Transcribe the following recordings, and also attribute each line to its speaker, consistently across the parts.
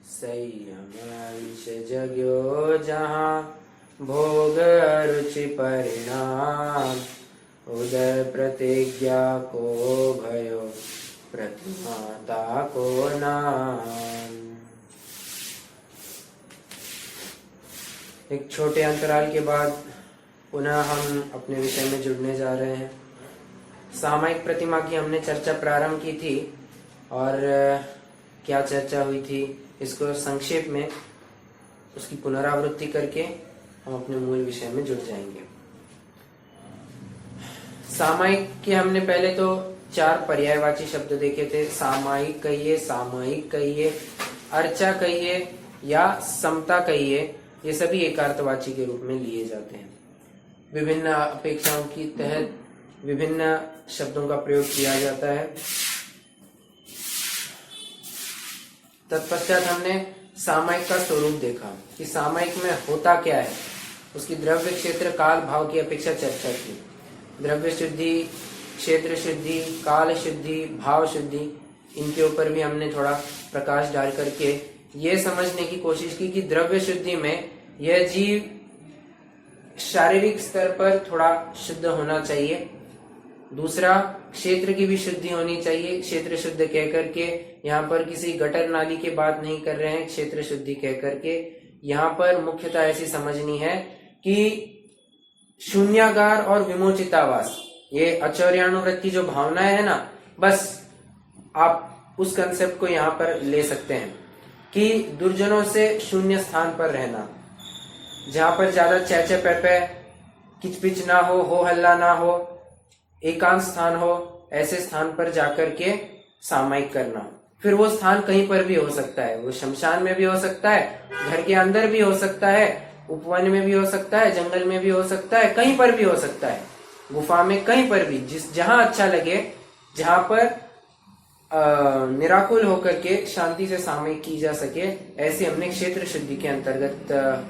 Speaker 1: संयमंश जग्यो जहाँ भोग रुचि परिणाम, उदय प्रतिज्ञा को भयो प्रतिमाता को नाम। एक छोटे अंतराल के बाद पुनः हम अपने विषय में जुड़ने जा रहे हैं। सामायिक प्रतिमा की हमने चर्चा प्रारंभ की थी और क्या चर्चा हुई थी इसको संक्षेप में उसकी पुनरावृत्ति करके हम अपने मूल विषय में जुड़ जाएंगे। सामायिक के हमने पहले तो 4 पर्यायवाची शब्द देखे थे। सामायिक कहिए, सामयिक कहिए, अर्चा कहिए या समता कहिए, ये सभी एकार्थवाची के रूप में लिए जाते हैं। विभिन्न अपेक्षाओं की तहत विभिन्न शब्दों का प्रयोग किया जाता है। तत्पश्चात हमने सामायिक का स्वरूप देखा कि सामायिक में होता क्या है, उसकी द्रव्य क्षेत्र काल भाव की अपेक्षा चर्चा की। द्रव्य शुद्धि, क्षेत्र शुद्धि, काल शुद्धि, भाव शुद्धि, इनके ऊपर भी हमने थोड़ा प्रकाश डाल करके ये समझने की कोशिश की कि द्रव्य शुद्धि में यह जीव शारीरिक स्तर पर थोड़ा शुद्ध होना चाहिए। दूसरा, क्षेत्र की भी शुद्धि होनी चाहिए। क्षेत्र शुद्ध कह करके यहाँ पर किसी गटर नाली की बात नहीं कर रहे हैं। क्षेत्र शुद्धि कह करके यहाँ पर मुख्यतः ऐसी समझनी है कि शून्यागार और विमोचितावास, ये आचार्यानुवृत्ति जो भावनाएं है ना, बस आप उस कंसेप्ट को यहाँ पर ले सकते हैं कि दुर्जनों से शून्य स्थान पर रहना, जहां पर ज्यादा चहचह पहपह किचपिच ना हो हल्ला ना हो, एकांत स्थान हो, ऐसे स्थान पर जाकर के सामायिक करना। फिर वो स्थान कहीं पर भी हो सकता है, वो शमशान में भी हो सकता है, घर के अंदर भी हो सकता है, उपवन में भी हो सकता है, जंगल में भी हो सकता है, कहीं पर भी हो सकता है, गुफा में, कहीं पर भी, जहां अच्छा लगे, जहां पर निराकुल होकर के शांति से सामायिक की जा सके, ऐसे हमने क्षेत्र शुद्धि के अंतर्गत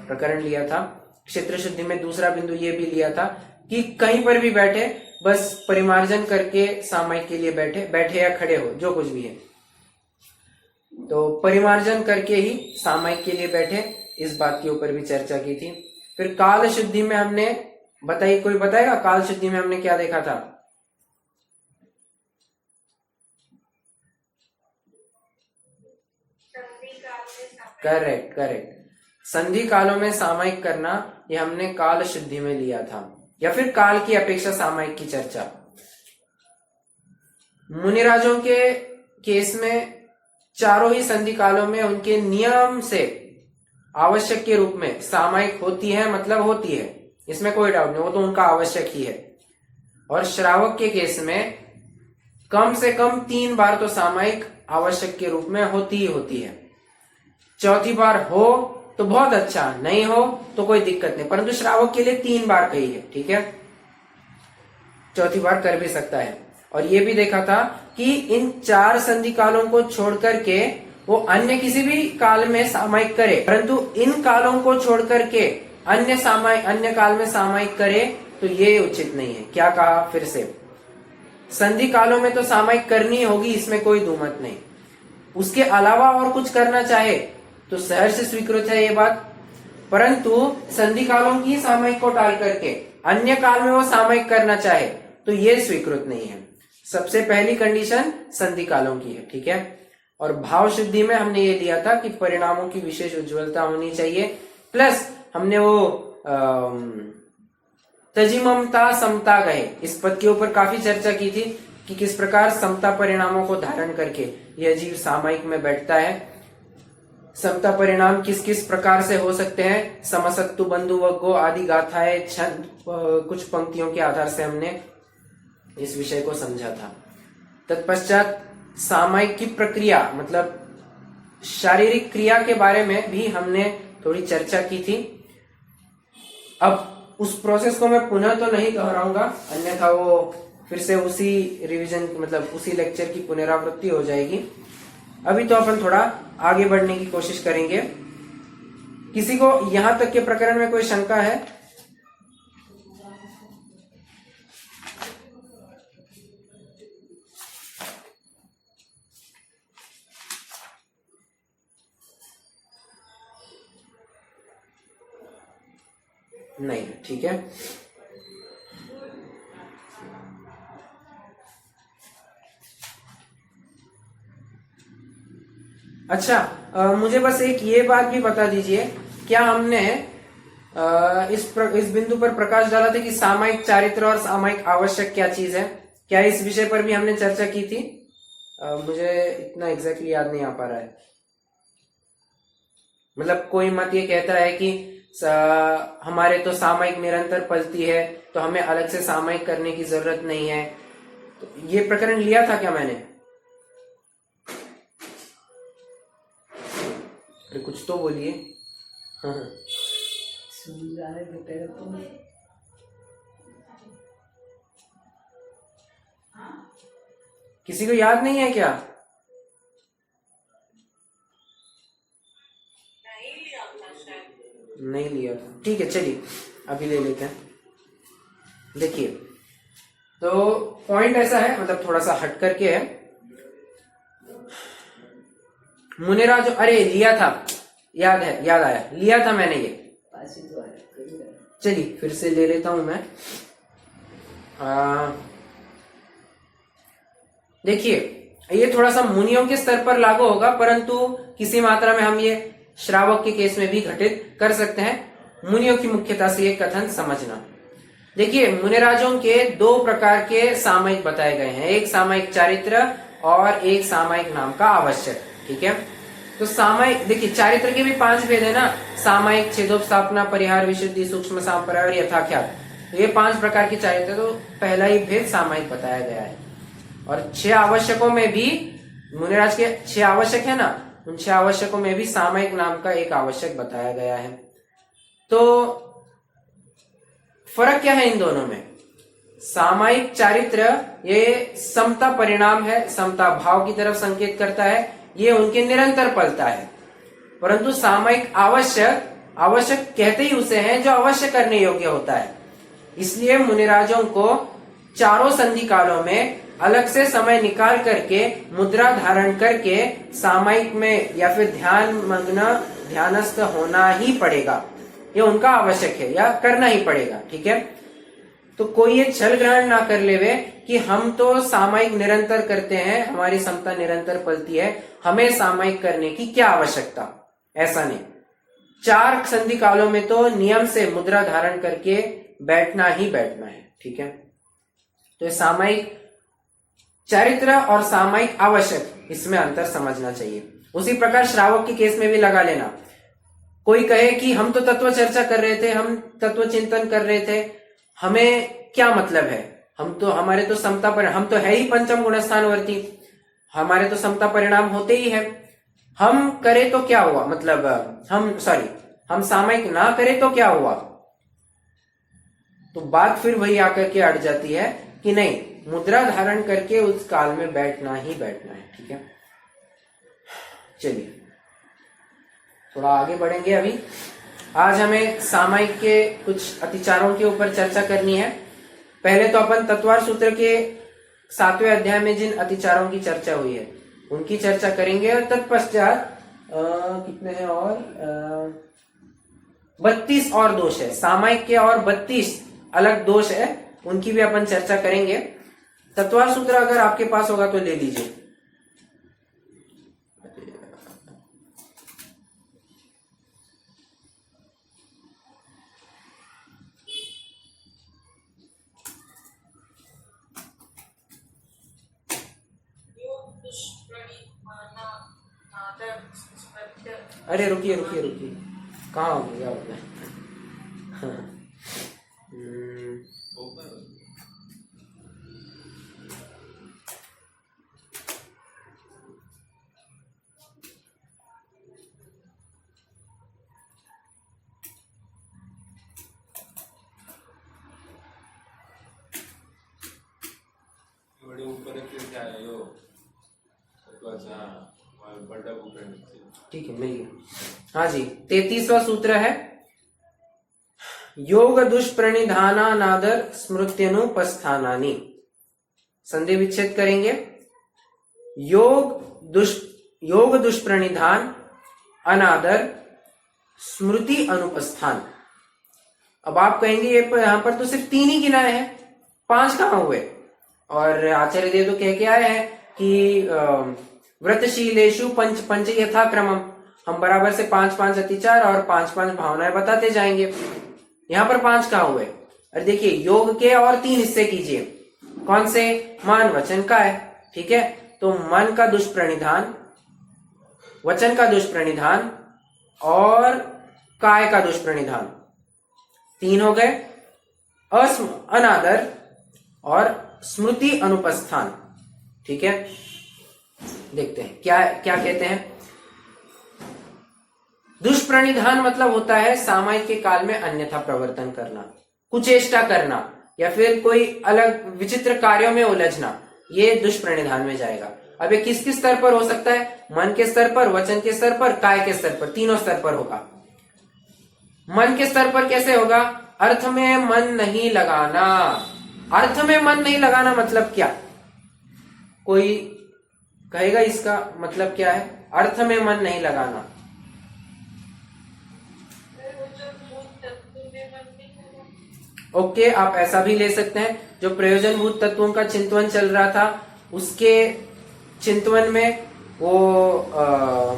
Speaker 1: प्रकरण लिया था। क्षेत्र शुद्धि में दूसरा बिंदु ये भी लिया था कि कहीं पर भी बैठे, बस परिमार्जन करके सामायिक के लिए बैठे या खड़े हो, जो कुछ भी है, तो परिमार्जन करके ही सामायिक के लिए बैठे, इस बात के ऊपर भी चर्चा की थी। फिर काल शुद्धि में हमने बताइए, कोई बताएगा काल शुद्धि में हमने क्या देखा था? करेक्ट। संधि कालों में सामायिक करना, ये हमने काल शुद्धि में लिया था, या फिर काल की अपेक्षा सामायिक की चर्चा। मुनिराजों के केस में चारों ही संधि कालों में उनके नियम से आवश्यक के रूप में सामायिक होती है, मतलब होती है, इसमें कोई डाउट नहीं, वो तो उनका आवश्यक ही है। और श्रावक के केस में कम से कम 3 बार तो सामायिक आवश्यक के रूप में होती ही होती है। चौथी बार हो तो बहुत अच्छा, नहीं हो तो कोई दिक्कत नहीं, परंतु श्रावक के लिए 3 बार कही है, ठीक है, चौथी बार कर भी सकता है। और ये भी देखा था कि इन 4 संधि कालों को छोड़ करके वो अन्य किसी भी काल में सामायिक करे, परंतु इन कालों को छोड़ करके अन्य काल में सामायिक करे तो ये उचित नहीं है। क्या कहा फिर से? संधि कालों में तो सामायिक करनी होगी, इसमें कोई दुमत नहीं। उसके अलावा और कुछ करना चाहे तो सहर्ष से स्वीकृत है ये बात, परंतु संधि कालों की सामायिक को टाल करके अन्य काल में वो सामायिक करना चाहे तो ये स्वीकृत नहीं है। सबसे पहली कंडीशन संधि कालों की है, ठीक है। और भाव शुद्धि में हमने ये लिया था कि परिणामों की विशेष उज्ज्वलता होनी चाहिए, प्लस हमने वो तजिममता समता गए, इस पद के ऊपर काफी चर्चा की थी कि किस प्रकार समता परिणामों को धारण करके यह जीव सामायिक में बैठता है। समता परिणाम किस किस प्रकार से हो सकते हैं, समसत्तु बंधु वग्गो आदि गाथाएं, छंद, कुछ पंक्तियों के आधार से हमने इस विषय को समझा था। तत्पश्चात सामायिक की प्रक्रिया, मतलब शारीरिक क्रिया के बारे में भी हमने थोड़ी चर्चा की थी। अब उस प्रोसेस को मैं पुनः तो नहीं दोहराऊंगा, अन्यथा वो फिर से उसी रिवीजन, मतलब उसी लेक्चर की पुनरावृत्ति हो जाएगी। अभी तो अपन थोड़ा आगे बढ़ने की कोशिश करेंगे। किसी को यहां तक के प्रकरण में कोई शंका है? नहीं है। ठीक है, अच्छा मुझे बस एक ये बात भी बता दीजिए, क्या हमने इस बिंदु पर प्रकाश डाला था कि सामायिक चारित्र और सामायिक आवश्यक क्या चीज है? क्या इस विषय पर भी हमने चर्चा की थी? मुझे इतना एग्जैक्टली याद नहीं आ पा रहा है। मतलब कोई मत ये कहता है कि हमारे तो सामायिक निरंतर पलती है, तो हमें अलग से सामायिक करने की जरूरत नहीं है। तो ये प्रकरण लिया था क्या मैंने? अरे कुछ तो बोलिए। हाँ किसी को याद नहीं है क्या? नहीं लिया था। ठीक है, चलिए अभी ले लेते हैं। देखिए, तो पॉइंट ऐसा है, मतलब थोड़ा सा हट करके है। मुनेरा जो, अरे लिया था, याद है, याद आया, लिया था मैंने ये। चलिए फिर से ले लेता हूं मैं। देखिए, ये थोड़ा सा मुनियों के स्तर पर लागू होगा, परंतु किसी मात्रा में हम ये श्रावक के केस में भी घटित कर सकते हैं। मुनियों की मुख्यता से ये कथन समझना। देखिए, मुनिराजों के दो प्रकार के सामायिक बताए गए हैं, एक सामायिक चारित्र और एक सामायिक नाम का आवश्यक। ठीक है, तो सामायिक, देखिए चारित्र के भी 5 भेद है ना, सामायिक, छेदोपस्थापना, परिहार, विशुद्धि, सूक्ष्म सांपर्य और यथाख्यात। तो ये 5 प्रकार के चारित्र, तो पहला ही भेद सामायिक बताया गया है। और 6 आवश्यकों में भी, मुनिराज के 6 आवश्यक है ना, उन 6 आवश्यकों में भी सामायिक नाम का एक आवश्यक बताया गया है। तो फर्क क्या है इन दोनों में? सामायिक चारित्र ये समता परिणाम है, समता भाव की तरफ संकेत करता है, ये उनके निरंतर पलता है। परंतु सामायिक आवश्यक, आवश्यक कहते ही उसे हैं जो अवश्य करने योग्य होता है। इसलिए मुनिराजों को चारों संधि कालों में अलग से समय निकाल करके मुद्रा धारण करके सामायिक में या फिर ध्यान मग्न ध्यानस्थ होना ही पड़ेगा, ये उनका आवश्यक है या करना ही पड़ेगा। ठीक है, तो कोई ये छल ग्रहण ना कर लेवे कि हम तो सामायिक निरंतर करते हैं, हमारी समता निरंतर पलती है, हमें सामायिक करने की क्या आवश्यकता। ऐसा नहीं, 4 संधि कालों में तो नियम से मुद्रा धारण करके बैठना ही बैठना है। ठीक है, तो सामायिक चारित्र और सामायिक आवश्यक, इसमें अंतर समझना चाहिए। उसी प्रकार श्रावक के केस में भी लगा लेना। कोई कहे कि हम तो तत्व चर्चा कर रहे थे, हम तत्व चिंतन कर रहे थे, हमें क्या मतलब है, हम तो, हमारे तो समता पर, हम तो है ही पंचम गुणस्थानवर्ती, हमारे तो समता परिणाम होते ही है, हम करें तो क्या हुआ, मतलब हम सामायिक ना करें तो क्या हुआ। तो बात फिर वही आकर के अड़ जाती है कि नहीं, मुद्रा धारण करके उस काल में बैठना ही बैठना है। ठीक है, चलिए थोड़ा आगे बढ़ेंगे। अभी आज हमें सामायिक के कुछ अतिचारों के ऊपर चर्चा करनी है। पहले तो अपन तत्वार सूत्र के 7वें अध्याय में जिन अतिचारों की चर्चा हुई है उनकी चर्चा करेंगे, और तत्पश्चात कितने हैं और 32 और दोष है, सामायिक के और 32 अलग दोष है, उनकी भी अपन चर्चा करेंगे। तत्वार सूत्र अगर आपके पास होगा तो ले लीजिए। अरे रुकिए रुकिए रुकिए, कहाँ हो गया आपने? ठीक है, मिल गया। हाँ जी, 33वां सूत्र है, योग दुष्प्रणिधाना नादर स्मृत्यनुपस्थानानि। संधि विच्छेद करेंगे। योग दुष्प्रणिधान, अनादर, स्मृति अनुपस्थान। अब आप कहेंगे ये यहाँ पर तो सिर्फ 3 ही गिनाए हैं, 5 कहाँ हुए? और आचार्य देव तो कह के आए हैं कि व्रतशीलेषु पंच पंच यथा क्रमम, हम बराबर से 5-5 अतिचार और 5-5 भावनाएं बताते जाएंगे। यहाँ पर 5 कहाँ हुए? और देखिए योग के और 3 हिस्से कीजिए। कौन से? मन, वचन, काय। ठीक है, तो मन का दुष्प्रणिधान, वचन का दुष्प्रणिधान और काय का दुष्प्रणिधान, 3 हो गए। अनादर और स्मृति अनुपस्थान। ठीक है, देखते हैं क्या क्या कहते हैं। दुष्प्रणिधान मतलब होता है सामायिक के काल में अन्यथा प्रवर्तन करना, कुचेष्टा करना या फिर कोई अलग विचित्र कार्यों में उलझना, ये दुष्प्रणिधान में जाएगा। अब ये किस किस स्तर पर हो सकता है? मन के स्तर पर, वचन के स्तर पर, काय के स्तर पर, तीनों स्तर पर होगा। मन के स्तर पर कैसे होगा? अर्थ में मन नहीं लगाना। अर्थ में मन नहीं लगाना मतलब क्या? कोई कहेगा इसका मतलब क्या है? अर्थ में मन नहीं लगाना। ओके, आप ऐसा भी ले सकते हैं, जो प्रयोजनभूत तत्वों का चिंतन चल रहा था उसके चिंतन में वो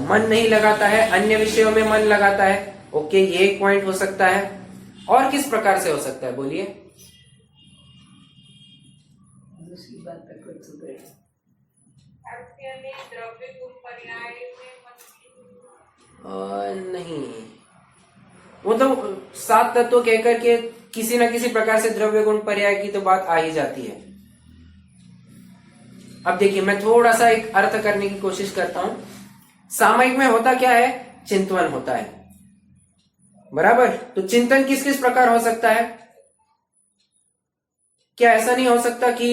Speaker 1: मन नहीं लगाता है, अन्य विषयों में मन लगाता है। ओके, ये एक पॉइंट हो सकता है। और किस प्रकार से हो सकता है बोलिए? दूसरी बात पर कुछ नहीं, वो तो 7 तत्व कहकर के किसी न किसी प्रकार से द्रव्य गुण पर्याय की तो बात आ ही जाती है। अब देखिए मैं थोड़ा सा एक अर्थ करने की कोशिश करता हूं। सामयिक में होता क्या है? चिंतन होता है, बराबर। तो चिंतन किस किस प्रकार हो सकता है? क्या ऐसा नहीं हो सकता कि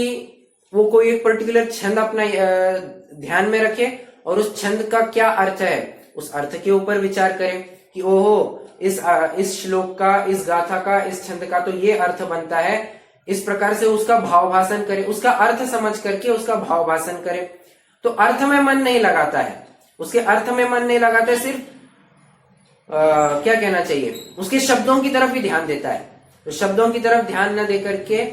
Speaker 1: वो कोई एक पर्टिकुलर छंद अपना ध्यान में रखे और उस छंद का क्या अर्थ है उस अर्थ के ऊपर विचार करें कि ओहो इस श्लोक का, इस गाथा का, इस छंद का तो ये अर्थ बनता है, इस प्रकार से उसका भाव भाषण करे, उसका अर्थ समझ करके उसका भाव भाषण करे। तो अर्थ में मन नहीं लगाता है, उसके अर्थ में मन नहीं लगाता है, सिर्फ क्या कहना चाहिए, उसके शब्दों की तरफ ही ध्यान देता है। तो शब्दों की तरफ ध्यान न दे करके,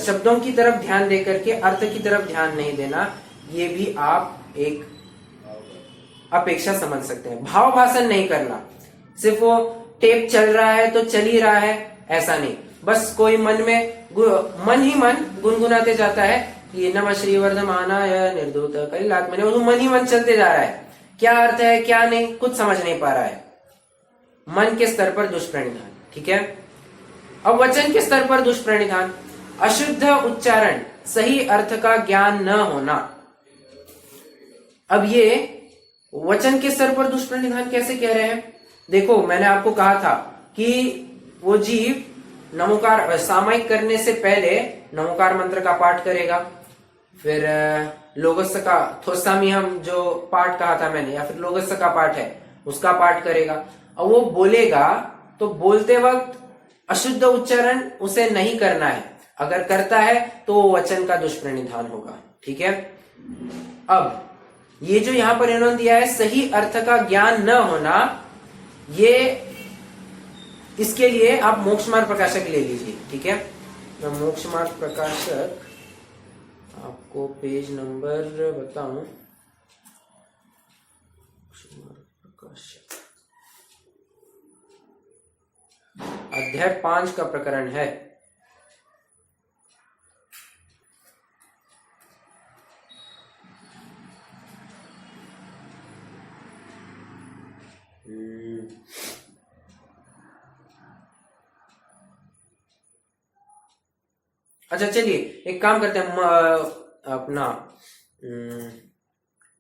Speaker 1: शब्दों की तरफ ध्यान दे करके अर्थ की तरफ ध्यान नहीं देना, ये भी आप एक अपेक्षा समझ सकते हैं। भाव भाषण नहीं करना, सिर्फ वो टेप चल रहा है तो चल ही रहा है ऐसा नहीं, बस कोई मन में मन ही मन गुनगुनाते जाता है कि नमः श्री वर्धमानाय निर्धूत कलिलात्मने, वो मन ही मन चलते जा रहा है, क्या अर्थ है क्या नहीं कुछ समझ नहीं पा रहा है। मन के स्तर पर दुष्प्रणिधान। ठीक है, अब वचन के स्तर पर दुष्प्रणिधान, अशुद्ध उच्चारण, सही अर्थ का ज्ञान न होना। अब ये वचन के स्तर पर दुष्प्रणिधान कैसे कह रहे हैं? देखो मैंने आपको कहा था कि वो जीव नमोकार सामयिक करने से पहले नमोकार मंत्र का पाठ करेगा, फिर लोगस्य का थोसामी हम जो पाठ कहा था मैंने, या फिर लोगस्य का पाठ है उसका पाठ करेगा। और वो बोलेगा तो बोलते वक्त अशुद्ध उच्चारण उसे नहीं करना है, अगर करता है तो वो वचन का दुष्प्रणिधान होगा। ठीक है, अब ये जो यहां पर इन्होंने दिया है सही अर्थ का ज्ञान न होना, ये इसके लिए आप मोक्ष मार्ग प्रकाशक ले लीजिए। ठीक है, मैं मोक्ष मार्ग प्रकाशक आपको पेज नंबर बताऊं, प्रकाशक अध्याय 5 का प्रकरण है। अच्छा चलिए एक काम करते हैं, अपना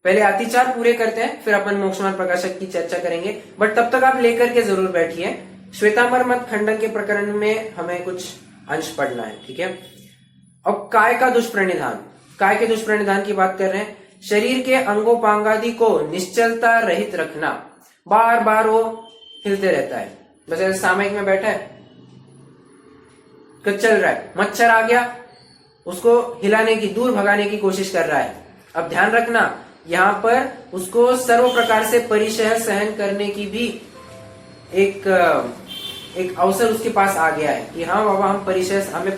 Speaker 1: पहले अतिचार पूरे करते हैं, फिर अपन मोक्षमार्ग प्रकाशक की चर्चा करेंगे। बट तब तक आप लेकर के जरूर बैठिए, श्वेतांबर मत खंडन के प्रकरण में हमें कुछ अंश पढ़ना है। ठीक है, अब काय का दुष्प्रणिधान, काय के दुष्प्रणिधान की बात कर रहे हैं। शरीर के अंगोपांगादि को निश्चलता रहित रखना, बार बार वो हिलते रहता है, बस ऐसे सामयिक में बैठा है चल रहा है, मच्छर आ गया उसको हिलाने की, दूर भगाने की कोशिश कर रहा है। अब ध्यान रखना यहां पर उसको सर्व प्रकार से परिचय सहन करने की भी एक एक अवसर उसके पास आ गया है कि हाँ बाबा हमें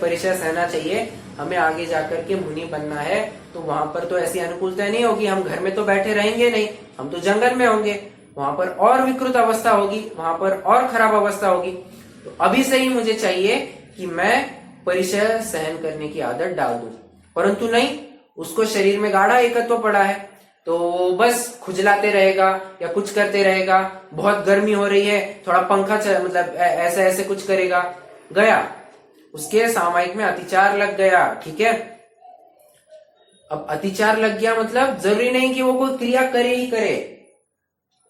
Speaker 1: परिचय सहना चाहिए, हमें आगे जाकर के मुनि बनना है, तो वहां पर तो ऐसी अनुकूलता नहीं होगी, हम घर में तो बैठे रहेंगे नहीं, हम तो जंगल में होंगे, वहां पर और विकृत अवस्था होगी, वहां पर और खराब अवस्था होगी। तो अभी से ही मुझे चाहिए कि मैं परिचय सहन करने की आदत डाल दूं। परंतु नहीं, उसको शरीर में गाढ़ा एकत्व पड़ा है, तो बस खुजलाते रहेगा या कुछ करते रहेगा, बहुत गर्मी हो रही है, थोड़ा पंखा मतलब ऐसे ऐसे कुछ करेगा, गया, उसके सामायिक में अतिचार लग गया। ठीक है, अब अतिचार लग गया मतलब जरूरी नहीं कि वो कोई क्रिया करे ही करे,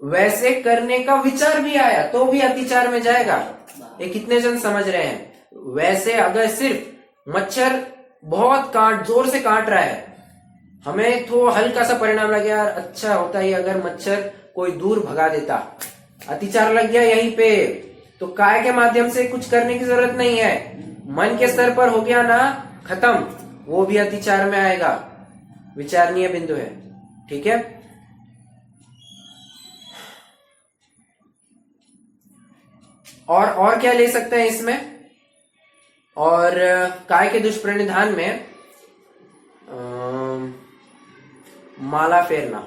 Speaker 1: वैसे करने का विचार भी आया तो भी अतिचार में जाएगा। ये कितने जन समझ रहे हैं? वैसे अगर सिर्फ मच्छर बहुत जोर से काट रहा है, हमें तो हल्का सा परिणाम लगे, यार अच्छा होता है अगर मच्छर कोई दूर भगा देता, अतिचार लग गया यहीं पे, तो काय के माध्यम से कुछ करने की जरूरत नहीं है, मन के स्तर पर हो गया ना, खत्म, वो भी अतिचार में आएगा, विचारणीय बिंदु है। ठीक है, और क्या ले सकते हैं इसमें? और काय के दुष्प्रणिधान में माला फेरना,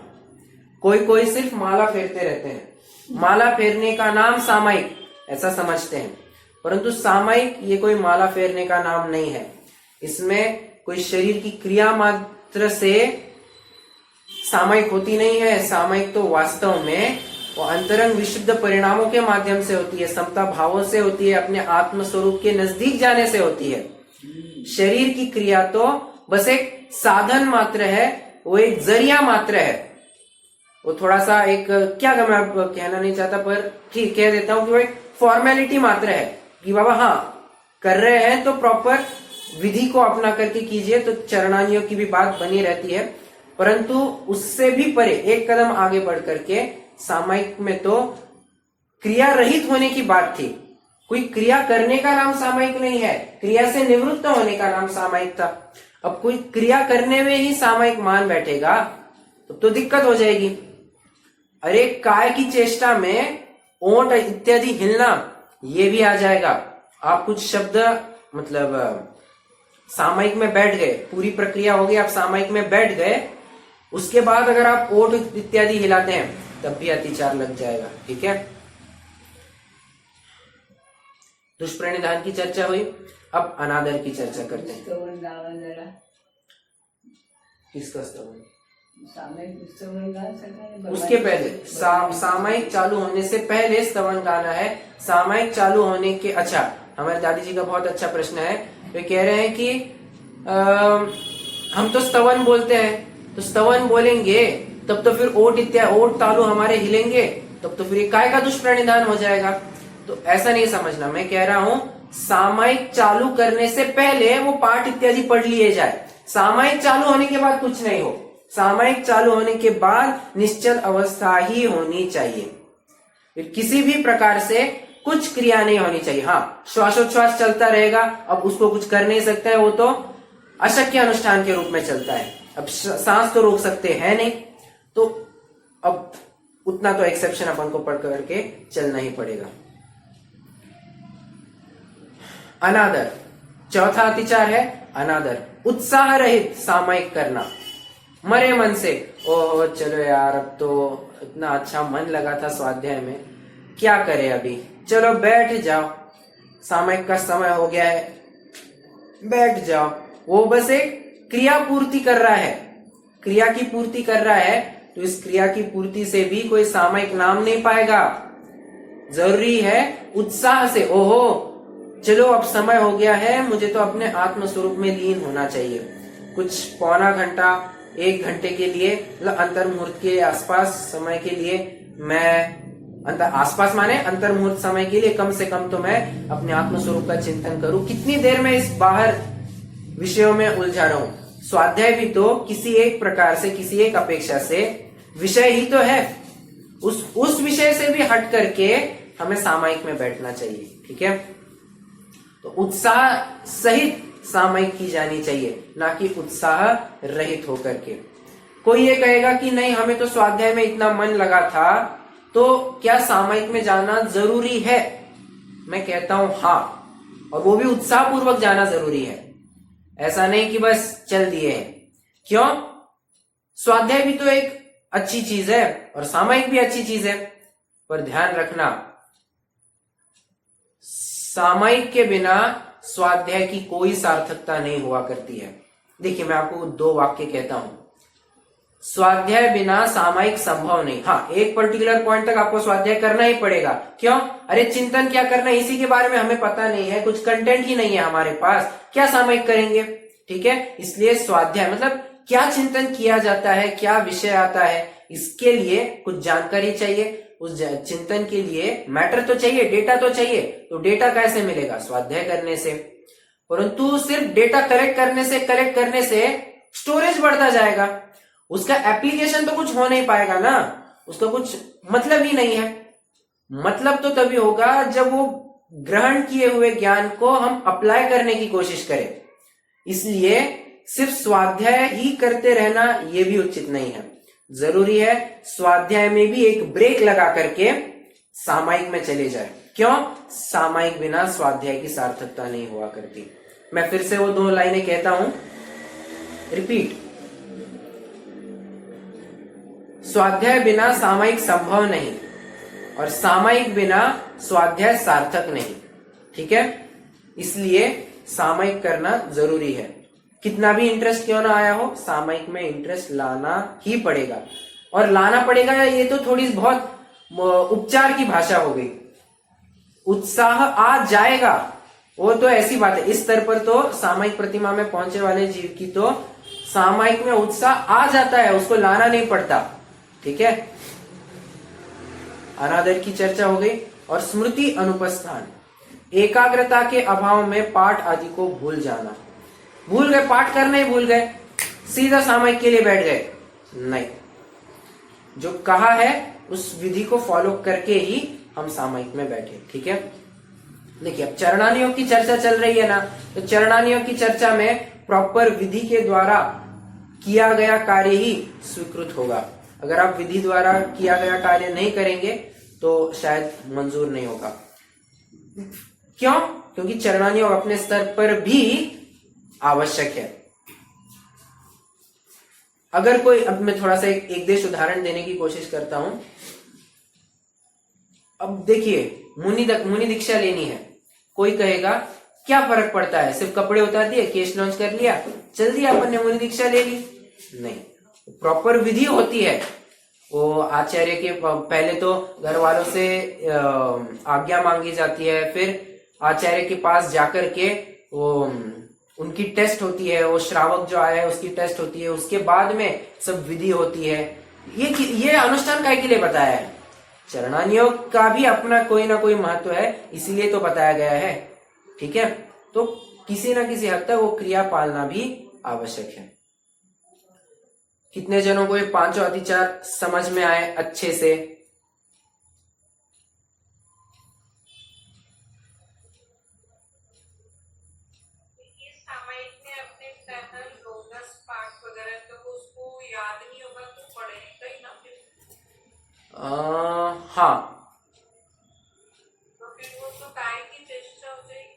Speaker 1: कोई सिर्फ माला फेरते रहते हैं, माला फेरने का नाम सामायिक ऐसा समझते हैं, परंतु सामायिक ये कोई माला फेरने का नाम नहीं है, इसमें कोई शरीर की क्रिया मात्र से सामायिक होती नहीं है। सामायिक तो वास्तव में वो अंतरंग विशुद्ध परिणामों के माध्यम से होती है, समता भावों से होती है, अपने आत्म स्वरूप के नजदीक जाने से होती है। शरीर की क्रिया तो बस एक साधन मात्र है, वो एक जरिया मात्र है, वो थोड़ा सा एक क्या मैं कहना नहीं चाहता पर ठीक कह देता हूं कि वो एक फॉर्मेलिटी मात्र है कि बाबा हाँ कर रहे हैं तो प्रॉपर विधि को अपना करके कीजिए, तो चरणानियों की भी बात बनी रहती है। परंतु उससे भी परे एक कदम आगे बढ़ करके सामायिक में तो क्रिया रहित होने की बात थी, कोई क्रिया करने का नाम सामायिक नहीं है, क्रिया से निवृत्त होने का नाम सामायिक था। अब कोई क्रिया करने में ही सामायिक मान बैठेगा तो दिक्कत हो जाएगी। अरे काय की चेष्टा में ओंठ इत्यादि हिलना ये भी आ जाएगा। आप कुछ शब्द मतलब सामायिक में बैठ गए, पूरी प्रक्रिया हो गई, आप सामायिक में बैठ गए, उसके बाद अगर आप ओठ इत्यादि हिलाते हैं तब भी अतिचार लग जाएगा। ठीक है, दुष्प्रणिधान की चर्चा हुई, अब अनादर की चर्चा करते हैं। किसका स्तवन? उसके पहले सामायिक चालू होने से पहले स्तवन गाना है। सामायिक चालू होने के, अच्छा हमारे दादी जी का बहुत अच्छा प्रश्न है, वे कह रहे हैं कि हम तो स्तवन बोलते हैं, तो स्तवन बोलेंगे तब तो फिर ओट तालु हमारे हिलेंगे, तब तो फिर ये काय का दुष्प्रणिधान हो जाएगा। तो ऐसा नहीं समझना, मैं कह रहा हूं सामायिक चालू करने से पहले वो पाठ इत्यादि पढ़ लिए जाए, सामायिक चालू होने के बाद कुछ नहीं हो, सामायिक चालू होने के बाद निश्चल अवस्था ही होनी चाहिए, फिर किसी भी प्रकार से कुछ क्रिया नहीं होनी चाहिए। हाँ, श्वासोच्छ्वास चलता रहेगा, अब उसको कुछ कर नहीं सकते हैं, वो तो अशक्य अनुष्ठान के रूप में चलता है, अब सांस तो रोक सकते हैं नहीं, तो अब उतना तो एक्सेप्शन अपन को पढ़ करके चलना ही पड़ेगा। अनादर, चौथा अतिचार है अनादर, उत्साह रहित सामायिक करना, मरे मन से, ओह चलो यार अब तो इतना अच्छा मन लगा था स्वाध्याय में, क्या करे अभी, चलो बैठ जाओ, सामायिक का समय हो गया है, बैठ जाओ। वो बस एक क्रिया पूर्ति कर रहा है, क्रिया की पूर्ति कर रहा है, तो इस क्रिया की पूर्ति से भी कोई सामायिक नाम नहीं पाएगा। जरूरी है उत्साह से, ओहो चलो अब समय हो गया है, मुझे तो अपने आत्म स्वरूप में लीन होना चाहिए, कुछ पौना घंटा 1 घंटे के लिए, मतलब अंतर मुहूर्त के आसपास समय के लिए, मैं आसपास माने अंतर मुहूर्त समय के लिए कम से कम तो मैं अपने आत्म स्वरूप का चिंतन करूं। कितनी देर में इस बाहर विषयों में उलझा रहा हूं। स्वाध्याय भी तो किसी एक प्रकार से, किसी एक अपेक्षा से विषय ही तो है, उस विषय से भी हट करके हमें सामायिक में बैठना चाहिए। ठीक है, तो उत्साह सहित सामायिक की जानी चाहिए, ना कि उत्साह रहित होकर के। कोई ये कहेगा कि नहीं हमें तो स्वाध्याय में इतना मन लगा था, तो क्या सामायिक में जाना जरूरी है? मैं कहता हूं हाँ, और वो भी उत्साह पूर्वक जाना जरूरी है। ऐसा नहीं कि बस चल दिए हैं। क्यों? स्वाध्याय भी तो एक अच्छी चीज है और सामायिक भी अच्छी चीज है, पर ध्यान रखना सामायिक के बिना स्वाध्याय की कोई सार्थकता नहीं हुआ करती है। देखिए, मैं आपको 2 वाक्य कहता हूं। स्वाध्याय बिना सामायिक संभव नहीं। हाँ, एक पर्टिकुलर पॉइंट तक आपको स्वाध्याय करना ही पड़ेगा। क्यों? अरे चिंतन क्या करना है इसी के बारे में हमें पता नहीं है, कुछ कंटेंट ही नहीं है हमारे पास, क्या सामायिक करेंगे? ठीक है, इसलिए स्वाध्याय मतलब क्या चिंतन किया जाता है, क्या विषय आता है, इसके लिए कुछ जानकारी चाहिए। उस चिंतन के लिए मैटर तो चाहिए, डेटा तो चाहिए। तो डेटा कैसे मिलेगा? स्वाध्याय करने से। परंतु सिर्फ डेटा कलेक्ट करने से स्टोरेज बढ़ता जाएगा, उसका एप्लीकेशन तो कुछ हो नहीं पाएगा ना, उसका कुछ मतलब ही नहीं है। मतलब तो तभी होगा जब वो ग्रहण किए हुए ज्ञान को हम अप्लाई करने की कोशिश करें। इसलिए सिर्फ स्वाध्याय ही करते रहना ये भी उचित नहीं है। जरूरी है स्वाध्याय में भी एक ब्रेक लगा करके सामायिक में चले जाए। क्यों? सामायिक बिना स्वाध्याय की सार्थकता नहीं हुआ करती। मैं फिर से वो 2 लाइनें कहता हूं, रिपीट। स्वाध्याय बिना सामायिक संभव नहीं और सामायिक बिना स्वाध्याय सार्थक नहीं। ठीक है, इसलिए सामायिक करना जरूरी है। कितना भी इंटरेस्ट क्यों ना आया हो, सामायिक में इंटरेस्ट लाना ही पड़ेगा। और लाना पड़ेगा ये तो थोड़ी बहुत उपचार की भाषा हो गई। उत्साह आ जाएगा वो तो ऐसी बात है। इस स्तर पर तो सामायिक प्रतिमा में पहुंचे वाले जीव की तो सामायिक में उत्साह आ जाता है, उसको लाना नहीं पड़ता। ठीक है, अनादर की चर्चा हो गई। और स्मृति अनुपस्थान, एकाग्रता के अभाव में पाठ आदि को भूल जाना। भूल गए, पाठ करना ही भूल गए, सीधा सामायिक के लिए बैठ गए। नहीं, जो कहा है उस विधि को फॉलो करके ही हम सामायिक में बैठे। ठीक है, देखिए अब चरणानियोग की चर्चा चल रही है ना, तो चरणानियोग की चर्चा में प्रॉपर विधि के द्वारा किया गया कार्य ही स्वीकृत होगा। अगर आप विधि द्वारा किया गया कार्य नहीं करेंगे तो शायद मंजूर नहीं होगा। क्यों? क्योंकि चरणानियोग अपने स्तर पर भी आवश्यक है। अगर कोई, अब मैं थोड़ा सा एक देश उदाहरण देने की कोशिश करता हूं। अब देखिए, मुनि दीक्षा लेनी है, कोई कहेगा क्या फर्क पड़ता है, सिर्फ कपड़े उतार दिए, केश लॉन्च कर लिया, चल दिया, अपन ने मुनि दीक्षा ले ली। नहीं, प्रॉपर विधि होती है। वो आचार्य के पहले तो घर वालों से आज्ञा मांगी जाती है, फिर आचार्य के पास जाकर के वो उनकी टेस्ट होती है, वो श्रावक जो आया है उसकी टेस्ट होती है, उसके बाद में सब विधि होती है। ये अनुष्ठान काय के लिए बताया है? चरणानियोग का भी अपना कोई ना कोई महत्व है, इसीलिए तो बताया गया है। ठीक है, तो किसी ना किसी हद तक वो क्रिया पालना भी आवश्यक है। कितने जनों को ये 5 अतिचार समझ में आए अच्छे से? हाँ,
Speaker 2: तो फिर वो तो काय की चेष्टा हो जाएगी।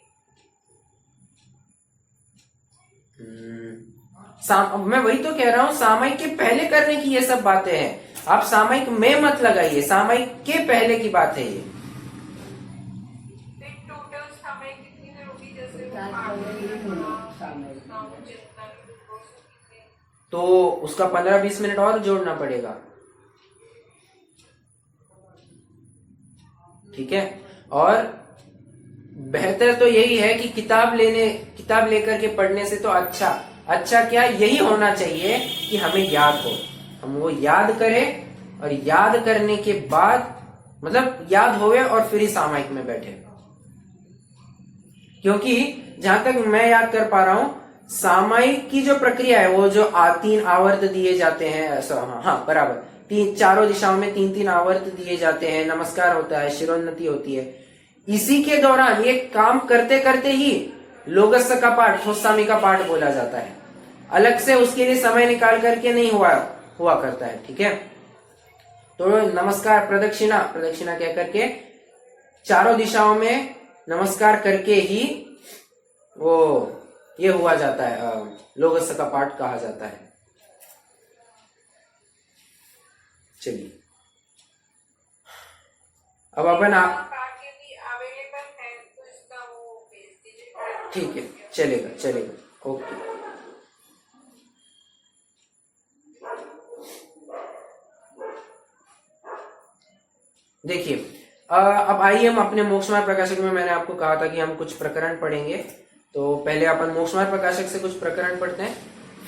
Speaker 1: मैं वही तो कह रहा हूँ, सामायिक के पहले करने की ये सब बातें हैं। आप सामायिक में मत लगाइए, सामायिक के पहले की बात है ये।
Speaker 2: टोटल सामायिक कितनी देर होगी? जैसे
Speaker 1: तो उसका 15-20 मिनट और जोड़ना पड़ेगा। ठीक है, और बेहतर तो यही है कि किताब लेकर के पढ़ने से तो अच्छा क्या यही होना चाहिए कि हमें याद हो, हम वो याद करें और याद करने के बाद मतलब याद होवे और फिर ही सामायिक में बैठे। क्योंकि जहां तक मैं याद कर पा रहा हूं, सामायिक की जो प्रक्रिया है वो जो 3 आवर्त दिए जाते हैं, हाँ बराबर, चारों दिशाओं में 3-3 आवर्त दिए जाते हैं, नमस्कार होता है, शिरोन्नति होती है। इसी के दौरान ये काम करते करते ही लोगस्य का पाठ, थोस्सामी का पाठ बोला जाता है। अलग से उसके लिए समय निकाल करके नहीं हुआ करता है। ठीक है, तो नमस्कार, प्रदक्षिणा कह करके चारों दिशाओं में नमस्कार करके ही वो ये हुआ जाता है, लोगस्य का पाठ कहा जाता है। चलिए अब अपन
Speaker 2: पाठ यदि अवेलेबल है तो इसका वो भेज दीजिए।
Speaker 1: ठीक है, चलेगा चलेगा, ओके। देखिए अब आइए हम अपने मोक्षमार्ग प्रकाशक में, मैंने आपको कहा था कि हम कुछ प्रकरण पढ़ेंगे, तो पहले अपन मोक्षमार्ग प्रकाशक से कुछ प्रकरण पढ़ते हैं,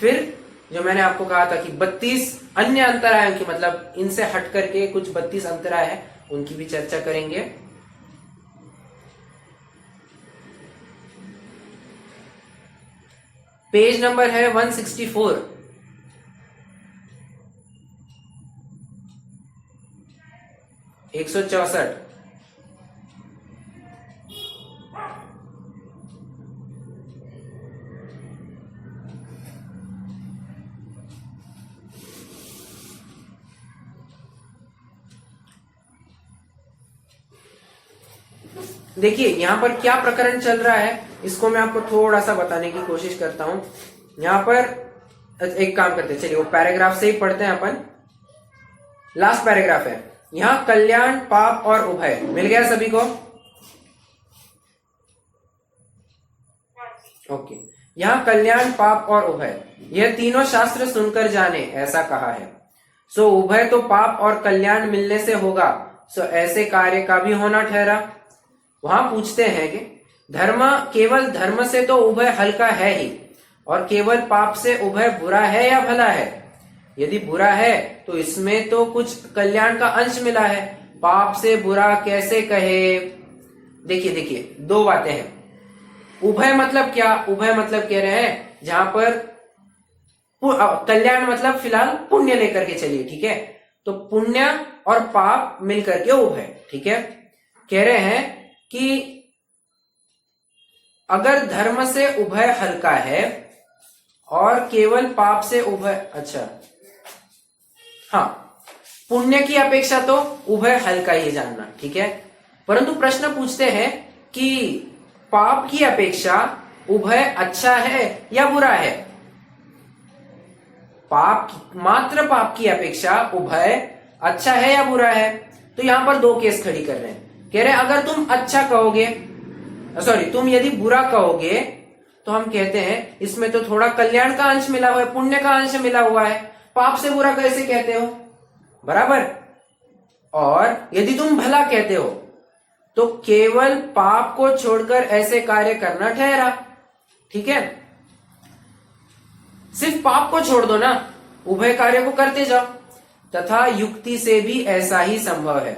Speaker 1: फिर जो मैंने आपको कहा था कि 32 अन्य अंतरायों की, मतलब इनसे हट करके कुछ 32 अंतराय है, उनकी भी चर्चा करेंगे। पेज नंबर है 164। एक 164। देखिए यहां पर क्या प्रकरण चल रहा है, इसको मैं आपको थोड़ा सा बताने की कोशिश करता हूं। यहां पर एक काम करते हैं, चलिए वो पैराग्राफ से ही पढ़ते हैं अपन। लास्ट पैराग्राफ है, यहां कल्याण, पाप और उभय मिल गया सभी को? ओके। यहां कल्याण, पाप और उभय, यह तीनों शास्त्र सुनकर जाने, ऐसा कहा है। सो उभय तो पाप और कल्याण मिलने से होगा, सो ऐसे कार्य का भी होना ठहरा। वहां पूछते हैं कि धर्म, केवल धर्म से तो उभय हल्का है ही, और केवल पाप से उभय बुरा है या भला है? यदि बुरा है तो इसमें तो कुछ कल्याण का अंश मिला है, पाप से बुरा कैसे कहे? देखिए दो बातें हैं। उभय मतलब क्या? उभय मतलब कह रहे हैं जहां पर कल्याण मतलब फिलहाल पुण्य लेकर के चलिए, ठीक है? तो पुण्य और पाप मिलकर के उभय, ठीक है? कह रहे हैं कि अगर धर्म से उभय हल्का है और केवल पाप से उभय, अच्छा हाँ, पुण्य की अपेक्षा तो उभय हल्का ही जानना, ठीक है? परंतु प्रश्न पूछते हैं कि पाप की अपेक्षा उभय अच्छा है या बुरा है? मात्र पाप की अपेक्षा उभय अच्छा है या बुरा है? तो यहां पर दो केस खड़ी कर रहे हैं। कह रहे हैं अगर तुम अच्छा कहोगे, सॉरी तुम यदि बुरा कहोगे, तो हम कहते हैं इसमें तो थोड़ा कल्याण का अंश मिला हुआ है, पुण्य का अंश मिला हुआ है, पाप से बुरा कैसे कहते हो? बराबर। और यदि तुम भला कहते हो तो केवल पाप को छोड़कर ऐसे कार्य करना ठहरा, ठीक है? सिर्फ पाप को छोड़ दो ना, उभय कार्य को करते जाओ। तथा युक्ति से भी ऐसा ही संभव है।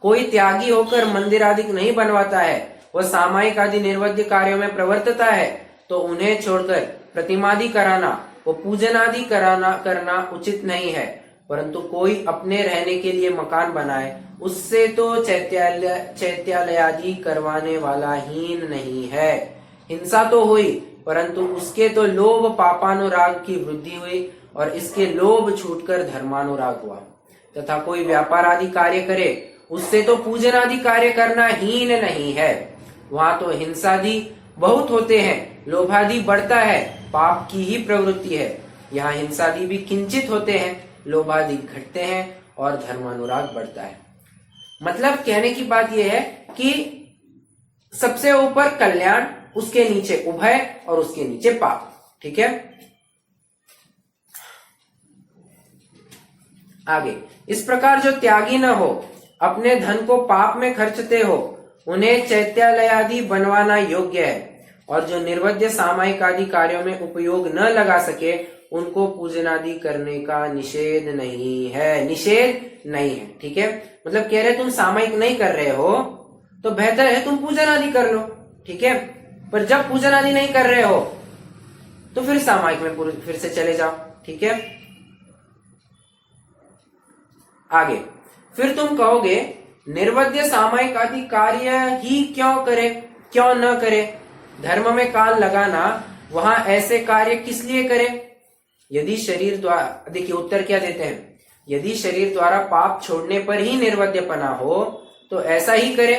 Speaker 1: कोई त्यागी होकर मंदिर आदि नहीं बनवाता है, वह सामायिक आदि निर्वध्य कार्यों में प्रवर्तता है, तो उन्हें छोड़कर प्रतिमादि कराना, वो पूजन आदि करना उचित नहीं है। परंतु कोई अपने रहने के लिए मकान बनाए, उससे तो चैत्यालय आदि करवाने वाला हीन नहीं है। हिंसा तो हुई, परंतु उसके तो लोभ पापानुराग की वृद्धि हुई, और इसके लोभ छूटकर धर्मानुराग हुआ। तथा कोई व्यापार आदि कार्य करे, उससे तो पूजन आदि कार्य करना हीन नहीं है। वहां तो हिंसादि बहुत होते हैं, लोभादि बढ़ता है, पाप की ही प्रवृत्ति है। यहाँ हिंसादि भी किंचित होते हैं, लोभादि घटते हैं, और धर्मानुराग बढ़ता है। मतलब कहने की बात यह है कि सबसे ऊपर कल्याण, उसके नीचे उभय, और उसके नीचे पाप, ठीक है? आगे, इस प्रकार जो त्यागी न हो, अपने धन को पाप में खर्चते हो, उन्हें चैत्यालय आदि बनवाना योग्य है। और जो निर्वध्य सामायिक आदि कार्यों में उपयोग न लगा सके, उनको पूजन आदि करने का निषेध नहीं है, निषेध नहीं है, ठीक है? मतलब कह रहे तुम सामायिक नहीं कर रहे हो तो बेहतर है तुम पूजन आदि कर लो, ठीक है? पर जब पूजन आदि नहीं कर रहे हो तो फिर सामायिक में फिर से चले जाओ, ठीक है? आगे, फिर तुम कहोगे निर्वध्य सामायिक आदि कार्य ही क्यों करे, क्यों न करे? धर्म में काल लगाना, वहां ऐसे कार्य किस लिए करे? यदि शरीर द्वारा, देखिए उत्तर क्या देते हैं, यदि शरीर द्वारा पाप छोड़ने पर ही निर्वध्यपना हो तो ऐसा ही करे,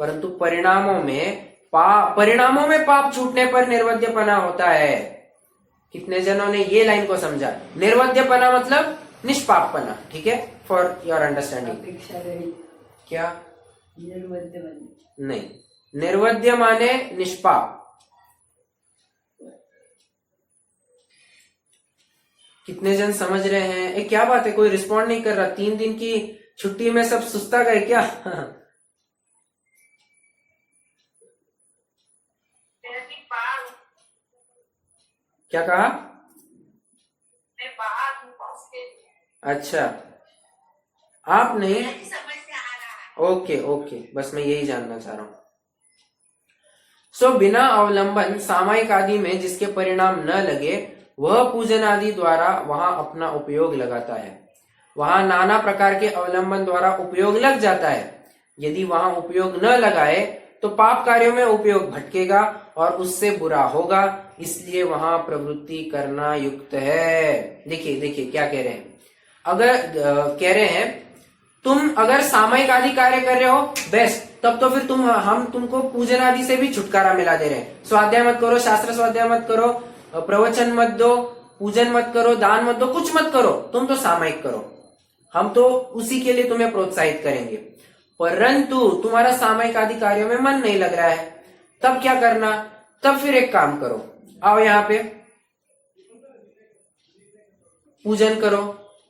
Speaker 1: परंतु परिणामों में पाप छूटने पर निर्वध्यपना होता है। कितने जनों ने ये लाइन को समझा? निर्वध्यपना मतलब निष्पापपना। ठीक है, फॉर योर अंडरस्टैंडिंग।
Speaker 3: अपेक्षा रहित,
Speaker 1: क्या?
Speaker 3: निर्वध्य बने।
Speaker 1: नहीं, निर्वध्य माने निष्पाप। कितने जन समझ रहे हैं? ए, क्या बात है, कोई रिस्पॉन्ड नहीं कर रहा? 3 दिन की छुट्टी में सब सुस्ता गए क्या?
Speaker 2: मैं बाहर हूँ,
Speaker 1: क्या कहा?
Speaker 2: मैं बाहर हूँ बॉस के लिए।
Speaker 1: अच्छा, आप नहीं?
Speaker 2: नहीं समझ में आ रहा है।
Speaker 1: ओके ओके, बस मैं यही जानना चाह रहा हूं। बिना अवलंबन सामायिक आदि में जिसके परिणाम न लगे, वह पूजन आदि द्वारा वहां अपना उपयोग लगाता है। वहां नाना प्रकार के अवलंबन द्वारा उपयोग लग जाता है। यदि वहां उपयोग न लगाए तो पाप कार्यों में उपयोग भटकेगा और उससे बुरा होगा, इसलिए वहां प्रवृत्ति करना युक्त है। देखिए देखिए क्या कह रहे हैं। अगर कह रहे हैं तुम अगर सामायिक आदि कार्य कर रहे हो बेस्ट, तब तो फिर हम तुमको पूजन आदि से भी छुटकारा मिला दे रहे हैं। स्वाध्याय मत करो, शास्त्र स्वाध्याय मत करो, प्रवचन मत दो, पूजन मत करो, दान मत दो, कुछ मत करो, तुम तो सामायिक करो, हम तो उसी के लिए तुम्हें प्रोत्साहित करेंगे। परंतु तुम्हारा सामायिक आदि कार्यों में मन नहीं लग रहा है, तब क्या करना? तब फिर एक काम करो, आओ यहाँ पे पूजन करो,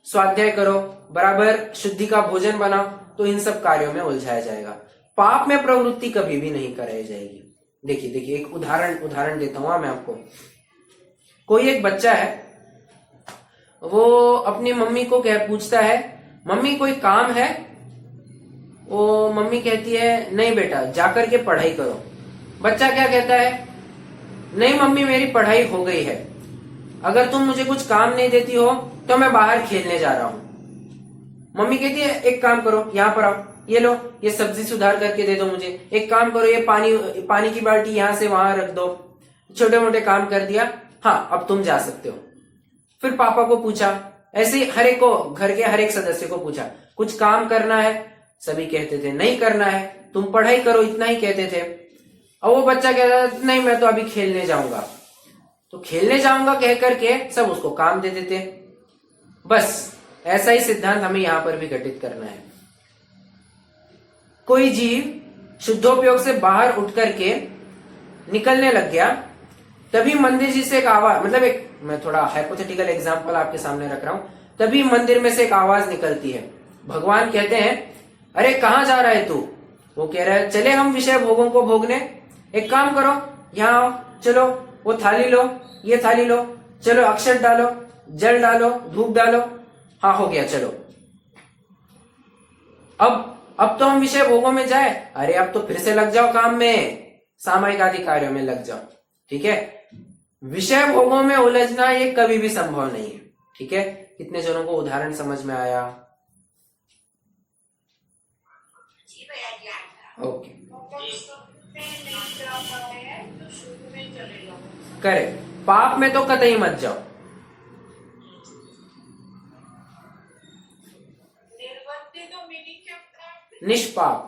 Speaker 1: स्वाध्याय करो, बराबर शुद्धि का भोजन बनाओ, तो इन सब कार्यों में उलझाया जाएगा। पाप में प्रवृत्ति कभी भी नहीं कराई जाएगी। देखिए देखिए, एक उदाहरण देता हूं मैं आपको। कोई एक बच्चा है, वो अपनी मम्मी को पूछता है, मम्मी कोई काम है? वो मम्मी कहती है नहीं बेटा, जाकर के पढ़ाई करो। बच्चा क्या कहता है? नहीं मम्मी, मेरी पढ़ाई हो गई है, अगर तुम मुझे कुछ काम नहीं देती हो तो मैं बाहर खेलने जा रहा हूं। मम्मी कहती है एक काम करो, यहाँ पर आओ, ये लो, ये सब्जी सुधार करके दे दो मुझे। एक काम करो, ये पानी की बाल्टी यहां से वहां रख दो। छोटे मोटे काम कर दिया, हाँ अब तुम जा सकते हो। फिर पापा को पूछा, ऐसे ही हर एक को, घर के हर एक सदस्य को पूछा, कुछ काम करना है? सभी कहते थे नहीं करना है, तुम पढ़ाई करो, इतना ही कहते थे। और वो बच्चा कहता नहीं मैं तो अभी खेलने जाऊंगा। तो खेलने जाऊंगा कह करके सब उसको काम दे देते। बस ऐसा ही सिद्धांत हमें यहां पर भी घटित करना है। कोई जीव शुद्धोपयोग से बाहर उठ करके निकलने लग गया, तभी मंदिर जी से एक आवाज, मतलब मैं थोड़ा हाइपोथेटिकल एग्जांपल आपके सामने रख रहा हूं, तभी मंदिर में से एक आवाज निकलती है। भगवान कहते हैं अरे कहां जा रहा है तू? वो कह रहा है चले हम विषय भोगों को भोगने। एक काम करो, यहाँ आओ, चलो वो थाली लो, ये थाली लो, चलो अक्षत डालो, जल डालो, धूप डालो, हाँ हो गया चलो। अब तो हम विषय भोगों में जाए। अरे अब तो फिर से लग जाओ काम में, सामायिक आदि कार्यों में लग जाओ। ठीक है, विषय भोगों में उलझना ये कभी भी संभव नहीं है। ठीक है, कितने जनों को उदाहरण समझ में आया?
Speaker 2: जी भैया जी आया।
Speaker 1: ओके,
Speaker 2: नहीं जा पाए तो शुरू में चले जाओ।
Speaker 1: करे पाप में तो कतई मत जाओ।
Speaker 2: निर्वध्य तो मीनिंग क्या होता है?
Speaker 1: निष्पाप।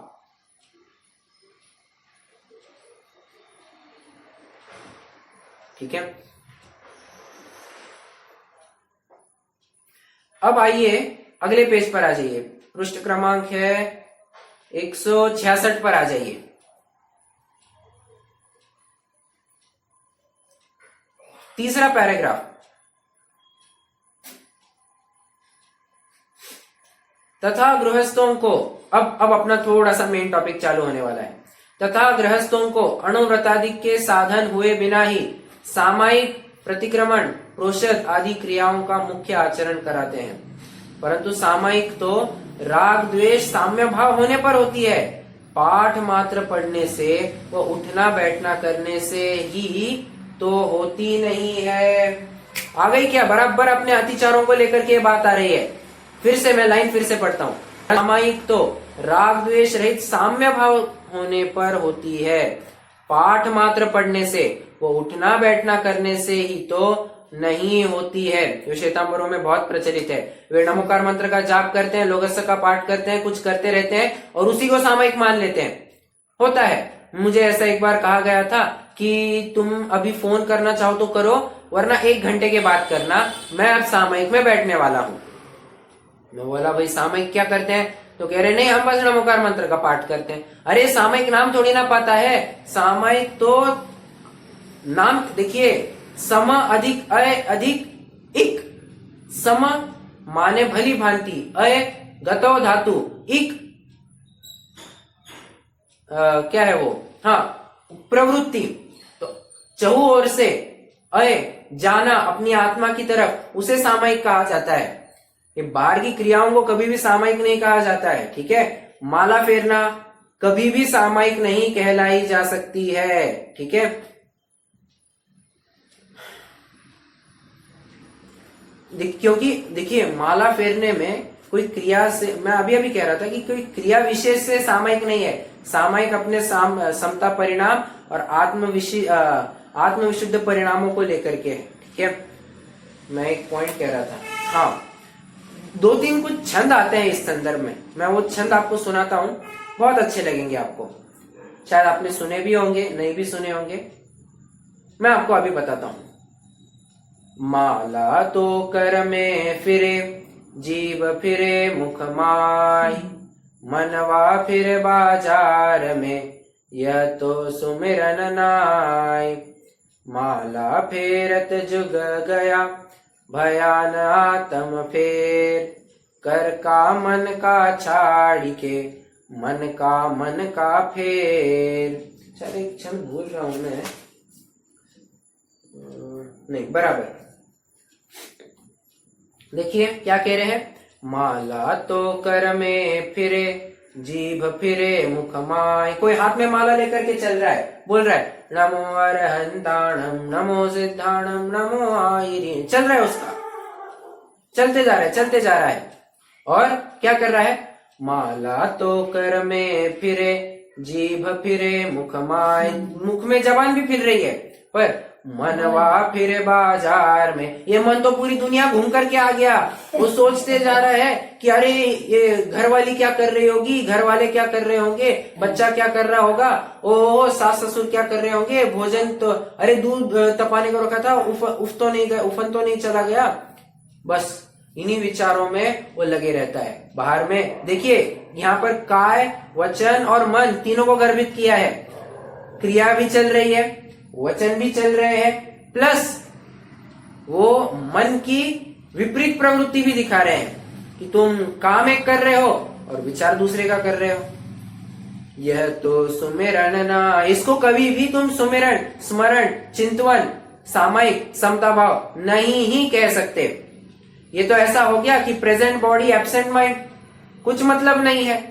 Speaker 1: ठीक है, अब आइए अगले पेज पर आ जाइए। पृष्ठ क्रमांक है 166 पर आ जाइए। तीसरा पैराग्राफ, तथा गृहस्थों को, अब अपना थोड़ा सा मेन टॉपिक चालू होने वाला है। तथा गृहस्थों को अणुव्रतादि के साधन हुए बिना ही सामायिक प्रतिक्रमण, प्रोषद आदि क्रियाओं का मुख्य आचरण कराते हैं। परंतु सामायिक तो राग द्वेष साम्य भाव होने पर होती है। पाठ मात्र पढ़ने से व उठना बैठना करने से ही तो होती नहीं है। आ गई क्या? बराबर अपने अतिचारों को लेकर के बात आ रही है। फिर से मैं लाइन फिर से पढ़ता हूँ। सामायिक तो राग द्वेष रहित साम्य भाव होने पर होती है। पाठ मात्र पढ़ने से वो उठना बैठना करने से ही तो नहीं होती है। जो श्वेतांबरों में बहुत प्रचलित है। वे नमोकार मंत्र का जाप करते हैं, लोगस्य का पाठ करते हैं, कुछ करते रहते हैं और उसी को सामायिक मान लेते हैं। होता है। मुझे ऐसा एक बार कहा गया था कि तुम अभी फोन करना चाहो तो करो, वरना 1 घंटे के बाद करना, मैं अब सामयिक में बैठने वाला हूं। मैं बोला भाई सामयिक क्या करते हैं? तो कह रहे नहीं, हम बस नमोकार मंत्र का पाठ करते हैं। अरे सामयिक नाम थोड़ी ना पता है, सामयिक तो नाम देखिए, सम अधिक अय अधिक इक, सम माने भली भांति, अय गतो धातु, इक क्या है वो, हाँ प्रवृत्ति। तो चहु ओर से अय जाना अपनी आत्मा की तरफ, उसे सामयिक कहा जाता है। ये बाहर की क्रियाओं को कभी भी सामयिक नहीं कहा जाता है, ठीक है। माला फेरना कभी भी सामयिक नहीं कहलाई जा सकती है, ठीक है। क्योंकि देखिए माला फेरने में कोई क्रिया से, मैं अभी अभी कह रहा था कि कोई क्रिया विशेष से सामयिक नहीं है। सामयिक अपने समता परिणाम और आत्मविशुद्ध परिणामों को लेकर के है, ठीक है। मैं एक पॉइंट कह रहा था, हाँ 2-3 कुछ छंद आते हैं इस संदर्भ में, मैं वो छंद आपको सुनाता हूं, बहुत अच्छे लगेंगे आपको। शायद आपने सुने भी होंगे, नहीं भी सुने होंगे, मैं आपको अभी बताता हूं। माला तो कर में फिरे, जीव फिरे मुख माय, मनवा फिर बाजार में, यह तो सुमिरन नाय। माला फेरत जुग गया, भयान आत्म फेर, कर का मन का छाड़ के, मन का फेर। चल एक क्षण भूल रहा हूं मैं, नहीं बराबर। देखिए क्या कह रहे हैं, माला तो कर में फिरे, जीभ फिरे मुख माय। कोई हाथ में माला लेकर के चल रहा है, बोल रहा है नमो अरहंताणम, नमो सिद्धाणम, नमो आयरी, चल रहा है उसका, चलते जा रहा है। और क्या कर रहा है, माला तो कर में फिरे, जीभ फिरे मुख माय, मुख में जबान भी फिर रही है, पर मनवा फिर बाजार में, ये मन तो पूरी दुनिया घूम करके आ गया। वो सोचते जा रहा है कि अरे ये घर वाली क्या कर रही होगी, घर वाले क्या कर रहे होंगे, बच्चा क्या कर रहा होगा, ओ सास ससुर क्या कर रहे होंगे, भोजन तो, अरे दूध तपाने को रखा था, उफन तो नहीं चला गया। बस इन्हीं विचारों में वो लगे रहता है। बाहर में देखिए यहाँ पर काय, वचन और मन तीनों को गर्भित किया है। क्रिया भी चल रही है, वचन भी चल रहे हैं, प्लस वो मन की विपरीत प्रवृत्ति भी दिखा रहे हैं कि तुम काम एक कर रहे हो और विचार दूसरे का कर रहे हो। यह तो सुमिरन ना, इसको कभी भी तुम सुमिरन, स्मरण, चिंतवन, सामयिक, समता भाव नहीं ही कह सकते। ये तो ऐसा हो गया कि प्रेजेंट बॉडी एब्सेंट माइंड, कुछ मतलब नहीं है।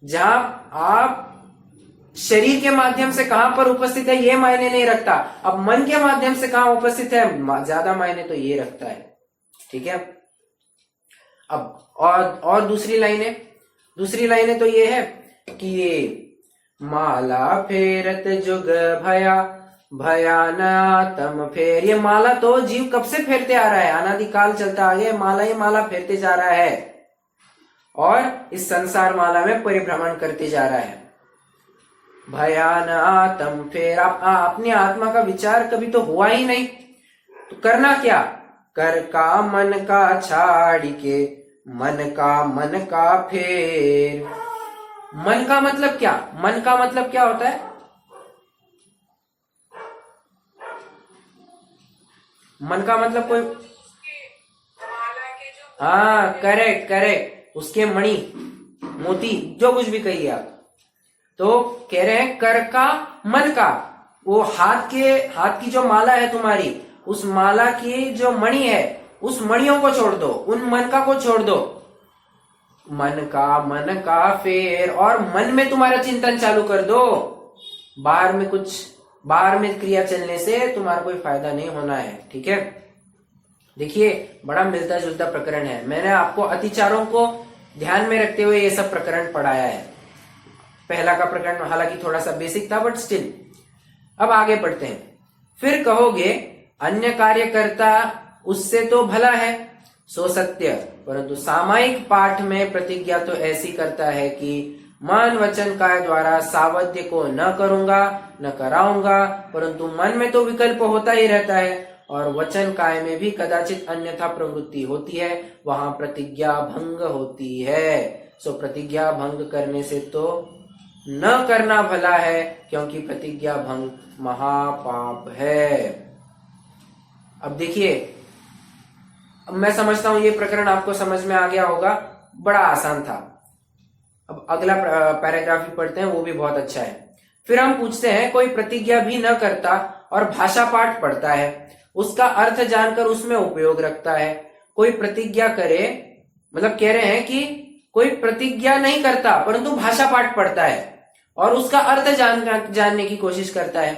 Speaker 1: जहां आप शरीर के माध्यम से कहां पर उपस्थित है ये मायने नहीं रखता, अब मन के माध्यम से कहां उपस्थित है ज्यादा मायने तो ये रखता है, ठीक है। अब और दूसरी लाइनें तो ये है कि ये माला फेरत जुग भया, भयानातम फेर, ये माला तो जीव कब से फेरते आ रहा है, अनादिकाल चलता आ गया, माला ही माला फेरते जा रहा है और इस संसार माला में परिभ्रमण करते जा रहा है। भयान आत्म फेर, अपनी आत्मा का विचार कभी तो हुआ ही नहीं, तो करना क्या, कर का मन का छाड़ के, मन का फेर। मन का मतलब क्या, मन का मतलब क्या होता है, मन का मतलब कोई, हाँ करेक्ट, उसके मणि मोती जो कुछ भी कहिए आप, तो कह रहे हैं कर का मन का, वो हाथ की जो माला है तुम्हारी, उस माला की जो मणि है, उस मणियों को छोड़ दो, उन मन का को छोड़ दो, मन का फेर, और मन में तुम्हारा चिंतन चालू कर दो। बाहर में क्रिया चलने से तुम्हारा कोई फायदा नहीं होना है, ठीक है। देखिए बड़ा मिलता जुलता प्रकरण है, मैंने आपको अतिचारों को ध्यान में रखते हुए ये सब प्रकरण पढ़ाया है। पहला का प्रकरण हालांकि थोड़ा सा बेसिक था, बट स्टिल। अब आगे बढ़ते हैं। फिर कहोगे अन्य कार्य करता उससे तो भला है, सो सत्य, परंतु सामायिक पाठ में प्रतिज्ञा तो ऐसी करता है कि मन वचन काय द्वारा सावध्य को न करूंगा न कराऊंगा, परंतु मन में तो विकल्प होता ही रहता है और वचन काय में भी कदाचित अन्यथा प्रवृत्ति होती है, वहां प्रतिज्ञा भंग होती है। सो प्रतिज्ञा भंग करने से तो न करना भला है, क्योंकि प्रतिज्ञा भंग महापाप है। अब देखिए, अब मैं समझता हूं ये प्रकरण आपको समझ में आ गया होगा, बड़ा आसान था। अब अगला पैराग्राफ भी पढ़ते हैं, वो भी बहुत अच्छा है। फिर हम पूछते हैं, कोई प्रतिज्ञा भी न करता और भाषा पाठ पढ़ता है, उसका अर्थ जानकर उसमें उपयोग रखता है। कोई प्रतिज्ञा करे, मतलब कह रहे हैं कि कोई प्रतिज्ञा नहीं करता परंतु भाषा पाठ पढ़ता है और उसका अर्थ जानने की कोशिश करता है।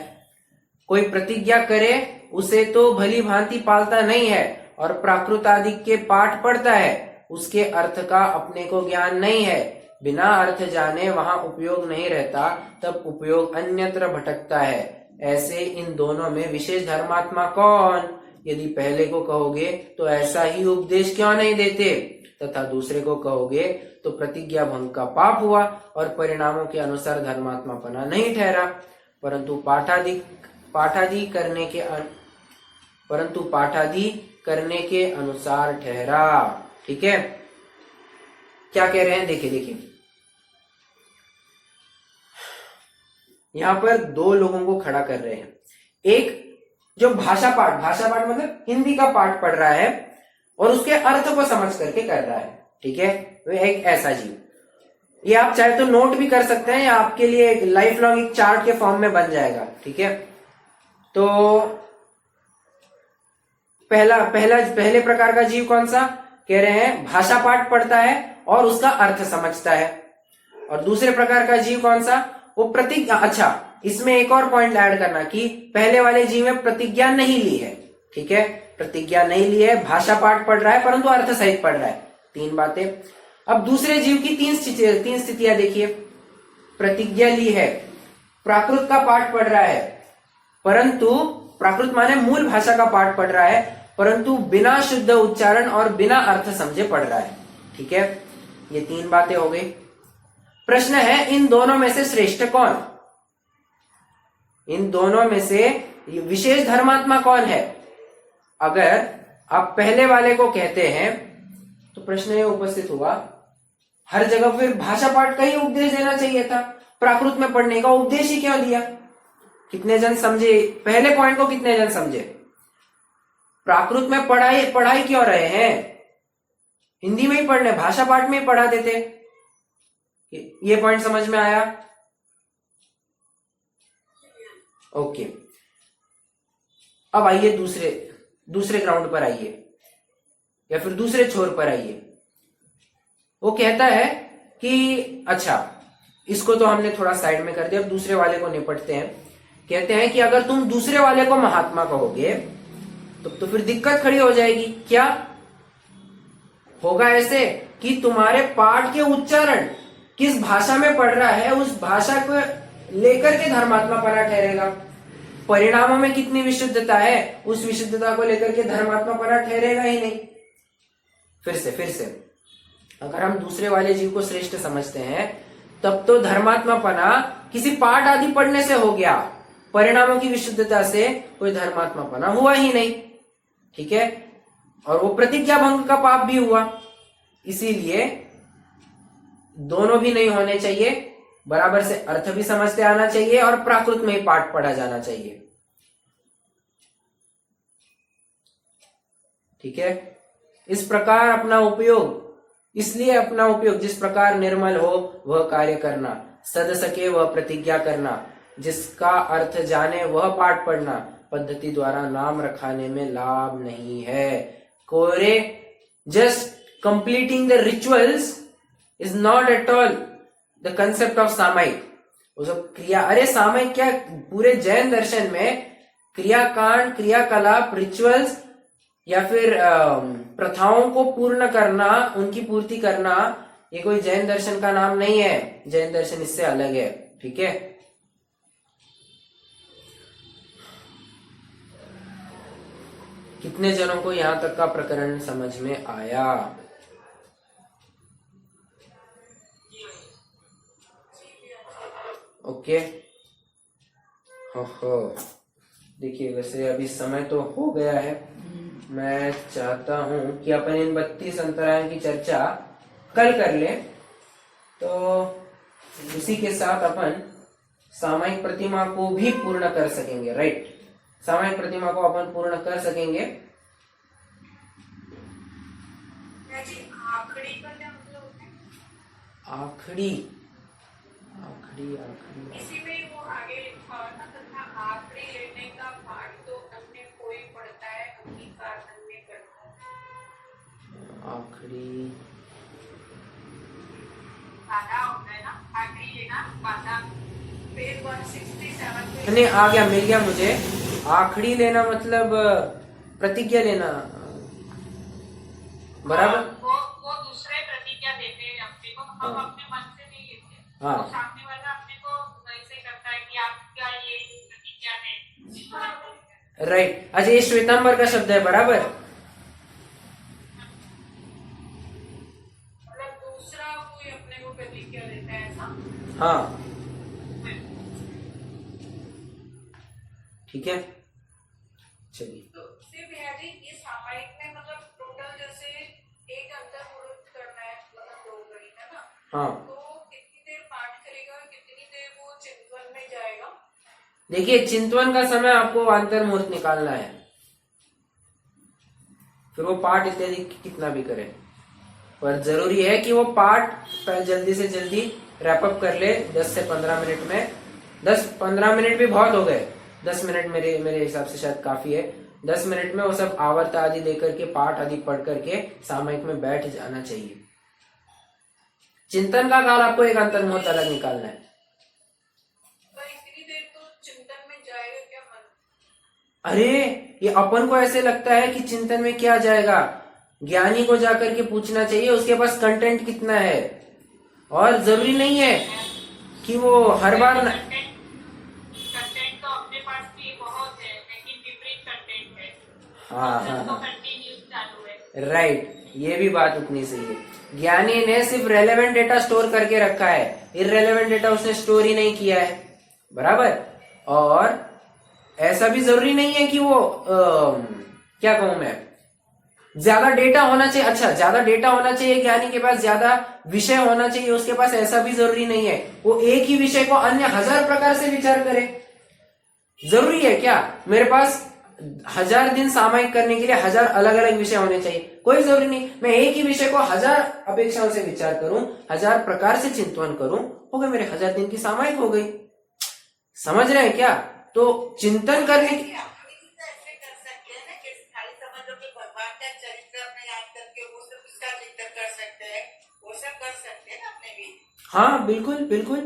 Speaker 1: कोई प्रतिज्ञा करे, उसे तो भली भांति पालता नहीं है और प्राकृत आदि के पाठ पढ़ता है, उसके अर्थ का अपने को ज्ञान नहीं है। बिना अर्थ जाने वहां उपयोग नहीं रहता, तब उपयोग अन्यत्र भटकता है। ऐसे इन दोनों में विशेष धर्मात्मा कौन? यदि पहले को कहोगे तो ऐसा ही उपदेश क्यों नहीं देते, तथा दूसरे को कहोगे तो प्रतिज्ञा भंग का पाप हुआ और परिणामों के अनुसार धर्मात्मापना नहीं ठहरा, परंतु पाठादि करने के अनुसार ठहरा। ठीक है, क्या कह रहे हैं? देखिए यहां पर दो लोगों को खड़ा कर रहे हैं। एक जो भाषा पाठ मतलब हिंदी का पाठ पढ़ रहा है और उसके अर्थ को समझ करके कर रहा है। ठीक है, वे एक ऐसा जीव, ये आप चाहे तो नोट भी कर सकते हैं या आपके लिए एक लाइफ लॉन्ग एक चार्ट के फॉर्म में बन जाएगा। ठीक है, तो पहले प्रकार का जीव कौन सा कह रहे हैं? भाषा पाठ पढ़ता है और उसका अर्थ समझता है। और दूसरे प्रकार का जीव कौन सा? वो प्रतिज्ञा। अच्छा, इसमें एक और पॉइंट ऐड करना कि पहले वाले जीव में प्रतिज्ञा नहीं ली है। ठीक है, प्रतिज्ञा नहीं ली है, भाषा पाठ पढ़ रहा है परंतु अर्थ सहित पढ़ रहा है। तीन बातें। अब दूसरे जीव की तीन स्थितियां देखिए। प्रतिज्ञा ली है, प्राकृत का पाठ पढ़ रहा है, परंतु प्राकृत माने मूल भाषा का पाठ पढ़ रहा है, परंतु बिना शुद्ध उच्चारण और बिना अर्थ समझे पढ़ रहा है। ठीक है, ये तीन बातें हो गई। प्रश्न है, इन दोनों में से श्रेष्ठ कौन? इन दोनों में से विशेष धर्मात्मा कौन है? अगर आप पहले वाले को कहते हैं तो प्रश्न ये उपस्थित हुआ, हर जगह फिर भाषा पाठ का ही उपदेश देना चाहिए था, प्राकृत में पढ़ने का उपदेश ही क्यों दिया? कितने जन समझे पहले पॉइंट को? कितने जन समझे? प्राकृत में पढ़ाई क्यों रहे हैं? हिंदी में ही पढ़ने, भाषा पाठ में ही पढ़ा देते। ये पॉइंट समझ में आया? ओके, अब आइए दूसरे ग्राउंड पर आइए, या फिर दूसरे छोर पर आइए। वो कहता है कि अच्छा, इसको तो हमने थोड़ा साइड में कर दिया, अब दूसरे वाले को निपटते हैं। कहते हैं कि अगर तुम दूसरे वाले को महात्मा कहोगे तो फिर दिक्कत खड़ी हो जाएगी। क्या होगा? ऐसे कि तुम्हारे पाठ के उच्चारण किस भाषा में पढ़ रहा है, उस भाषा को लेकर के धर्मात्मापना ठहरेगा। परिणामों में कितनी विशुद्धता है, उस विशुद्धता को लेकर के धर्मात्मापना ठहरेगा ही नहीं। फिर से अगर हम दूसरे वाले जीव को श्रेष्ठ समझते हैं, तब तो धर्मात्मापना किसी पाठ आदि पढ़ने से हो गया, परिणामों की विशुद्धता से कोई धर्मात्मापना हुआ ही नहीं। ठीक है, और वो प्रतिज्ञा भंग का पाप भी हुआ। इसीलिए दोनों भी नहीं होने चाहिए, बराबर से अर्थ भी समझते आना चाहिए और प्राकृत में ही पाठ पढ़ा जाना चाहिए। ठीक है, इस प्रकार अपना उपयोग जिस प्रकार निर्मल हो वह कार्य करना, सद सके वह प्रतिज्ञा करना, जिसका अर्थ जाने वह पाठ पढ़ना, पद्धति द्वारा नाम रखाने में लाभ नहीं है। कोरे just completing the rituals is not at all the concept of सामायिक। वो सब क्रिया, अरे सामायिक क्या, पूरे जैन दर्शन में क्रियाकांड, क्रियाकलाप, रिचुअल्स या फिर प्रथाओं को पूर्ण करना, उनकी पूर्ति करना, ये कोई जैन दर्शन का नाम नहीं है। जैन दर्शन इससे अलग है। ठीक है, कितने जनों को यहां तक का प्रकरण समझ में आया? ओके। हो देखिए, वैसे अभी समय तो हो गया है। मैं चाहता हूं कि अपन इन 32 अंतरायों की चर्चा कल कर लें, तो इसी के साथ अपन सामायिक प्रतिमा को भी पूर्ण कर सकेंगे। राइट, सामायिक प्रतिमा को अपन पूर्ण कर सकेंगे।
Speaker 2: जी आखड़ी का क्या मतलब होता है?
Speaker 1: आखड़ी आखड़ी आखड़ी
Speaker 2: इसी में वो आगे लिखा हुआ था तथा आखड़ी लेने का भाग तो अन्य कोई पड़ता है, अंगीकार अन्य करता है।
Speaker 1: आखड़ी
Speaker 2: बाधा होता है ना, आखड़ी लेना बाधा। पेज 167
Speaker 1: नहीं, आ गया, मिल गया मुझे। आखड़ी लेना मतलब प्रतिज्ञा लेना, बराबर।
Speaker 2: वो दूसरे प्रतिज्ञा देते हैं अपने को, हम अपने मन से नहीं लेते।
Speaker 1: हाँ।
Speaker 2: तो सामने वाला अपने को वैसे करता है कि आपका ये प्रतिज्ञा है।
Speaker 1: राइट, अच्छा, ये श्वेतांबर का शब्द है, बराबर।
Speaker 2: मतलब दूसरा कोई अपने को प्रतिज्ञा देता है ऐसा।
Speaker 1: हाँ, ठीक है, चलिए।
Speaker 2: तो सिर्फ यदि इस सामायिक में मतलब टोटल जैसे एक अंतर मुहूर्त करना है, मतलब 2 घड़ी है ना।
Speaker 1: हाँ,
Speaker 2: तो कितनी देर पाठ करेगा, कितनी देर वो चिंतन में जाएगा?
Speaker 1: देखिए, चिंतवन का समय आपको अंतर मुहूर्त निकालना है, फिर वो पाठ इत्यादि कितना भी करे, पर जरूरी है कि वो पाठ जल्दी से जल्दी रैपअप कर ले 10 से 15 मिनट में। 10-15 मिनट भी बहुत हो गए, 10 मिनट मेरे हिसाब से शायद काफी है। 10 मिनट में वो सब आवर्त आदि लेकर के, पाठ आदि पढ़ करके सामयिक में बैठ जाना चाहिए। चिंतन का काल आपको एक अंतर मुहूर्त अलग निकालना है।
Speaker 2: पर इतनी देर तो चिंतन में जाएगा क्या मन?
Speaker 1: अरे, ये अपन को ऐसे लगता है कि चिंतन में क्या जाएगा, ज्ञानी को जाकर के पूछना चाहिए उसके पास कंटेंट कितना है, और जरूरी नहीं है कि वो हर बार
Speaker 2: कंटेंट तो अपने पास भी बहुत है, लेकिन विपरीत कंटेंट है।
Speaker 1: हाँ,
Speaker 2: तो कंटिन्यूस चालू है।
Speaker 1: राइट, ये भी बात उतनी सही है। ज्ञानी ने सिर्फ रेलेवेंट डेटा स्टोर करके रखा है, इररेलेवेंट डेटा उसने स्टोर ही नहीं किया है, बराबर। और ऐसा भी जरूरी नहीं है कि वो क्या कहूं मैं, ज्यादा डेटा होना चाहिए। अच्छा, ज्यादा डेटा होना चाहिए ज्ञानी के पास, ज्यादा विषय होना चाहिए उसके पास, ऐसा भी जरूरी नहीं है। वो एक ही विषय को अन्य 1000 प्रकार से विचार करे। जरूरी है क्या मेरे पास 1000 दिन सामायिक करने के लिए 1000 अलग अलग विषय होने चाहिए? कोई जरूरी नहीं। मैं एक ही विषय को 1000 अपेक्षाओं से विचार करूं, 1000 प्रकार से चिंतन करूं, हो गए मेरे 1000 दिन की सामायिक हो गई। समझ रहे हैं क्या? तो चिंतन करने की
Speaker 2: ऐसे कर सकते हैं ना कि खाली समझ लो कि भगवान का चरित्र अपने याद करके वो सब उसका जिक्र कर सकते हैं, वो सब कर सकते हैं ना अपने भी।
Speaker 1: हाँ, बिल्कुल बिल्कुल,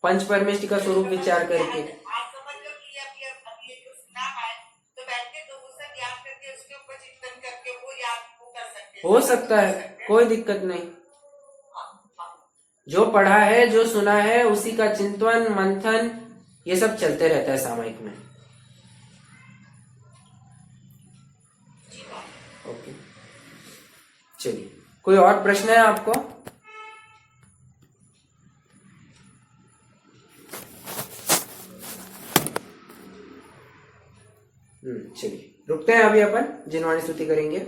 Speaker 1: पंच परमेष्टि का स्वरूप विचार करके।
Speaker 2: आप समझ लो कि अभी ये जो सुना है तो बैठ के तो वो सब याद करके उसके ऊपर चिंतन करके वो याद वो कर सकते हैं।
Speaker 1: हो सकता है, कोई दिक्कत नहीं। जो पढ़ा है, जो सुना है, उसी का चिंतन मंथन ये सब चलते रहता है सामायिक में। ओके, चलिए, कोई और प्रश्न है आपको? चलिए, रुकते हैं, अभी अपन जिनवाणी स्तुति करेंगे।